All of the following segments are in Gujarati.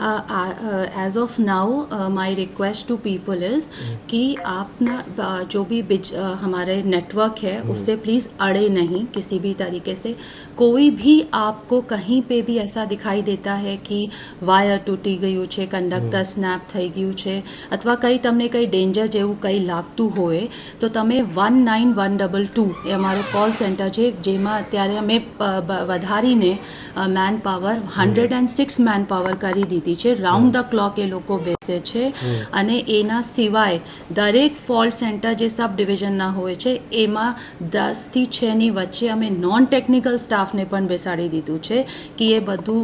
As of now my request to people is कि आप ना जो भी हमारे नेटवर्क है उससे प्लीज़ अड़े नहीं किसी भी तरीके से। कोई भी आपको कहीं पे भी ऐसा दिखाई देता है कि વાયર તૂટી ગયું છે, કંડક્ટર સ્નેપ થઈ ગયું છે અથવા કંઈ તમને કંઈ ડેન્જર જેવું કંઈ લાગતું હોય તો તમે 19122 એ અમારો કોલ સેન્ટર છે, જેમાં અત્યારે અમે વધારીને મેન પાવર 106 મેન પાવર કરી દીધી છે। રાઉન્ડ ધ ક્લોક એ લોકો બેસે છે અને એના સિવાય દરેક ફોલ્ટ સેન્ટર જે સબ ડિવિઝનના હોય છે એમાં 10 થી 6 ની વચ્ચે અમે નોન ટેકનિકલ સ્ટાફને પણ બેસાડી દીધું છે કે એ બધું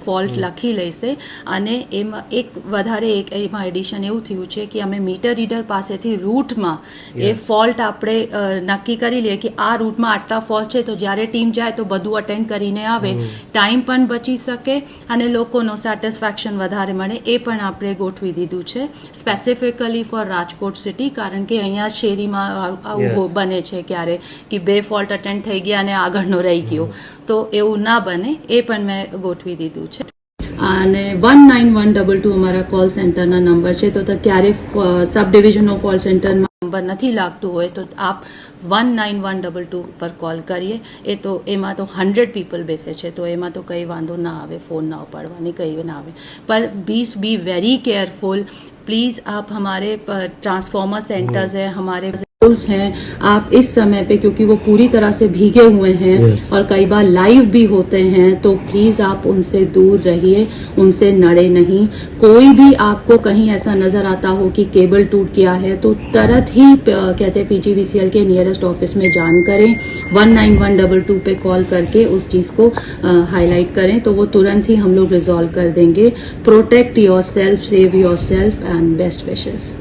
ફોલ્ટ લખી લેશે અને એમાં એક વધારે એક એમાં એડિશન એવું થયું છે કે અમે મીટર રીડર પાસેથી રૂટમાં એ ફોલ્ટ આપણે નક્કી કરી લઈએ કે આ રૂટમાં આટલા ફોલ્ટ છે, તો જ્યારે ટીમ જાય તો બધું અટેન્ડ કરીને આવે, ટાઈમ પણ બચી શકે અને લોકોનો સેટિસ્ફેક્શન વધારે મળે, એ પણ આપણે ગોઠવી દીધું છે સ્પેસિફિકલી ફોર રાજકોટ સિટી। કારણ કે અહીંયા શેરીમાં આવું બને છે ક્યારે કે 2 ફોલ્ટ અટેન્ડ થઈ ગયા અને આગળનો રહી ગયો, તો એવું ના બને એ પણ મેં ગોઠવી દીધું છે। અને 19122 અમારા કોલ સેન્ટરના નંબર છે, તો ક્યારે સબ ડિવિઝનનો કોલ સેન્ટરમાં નંબર નથી લાગતું હોય તો આપ 19122 પર કોલ કરીએ। એ તો એમાં તો 100 પીપલ બેસે છે, તો એમાં તો કંઈ વાંધો ના આવે, ફોન ના ઉપાડવાની કંઈ ના આવે, पर please be very careful. Please आप हमारे ट्रांसफार्मर सेंटर्स हैं, हमारे पोल्स हैं, आप इस समय पे क्योंकि वो पूरी तरह से भीगे हुए हैं और कई बार लाइव भी होते हैं, तो प्लीज़ आप उनसे दूर रहिए, उनसे नड़े नहीं। कोई भी आपको कहीं ऐसा नज़र आता हो कि केबल टूट गया है तो तुरंत ही कहते हैं PGVCL के नियरेस्ट ऑफिस में जान करें, 19122 पे कॉल करके उस चीज़ को हाईलाइट करें, तो वो तुरंत ही हम लोग रिजॉल्व कर देंगे। Protect your self, save your self and best wishes.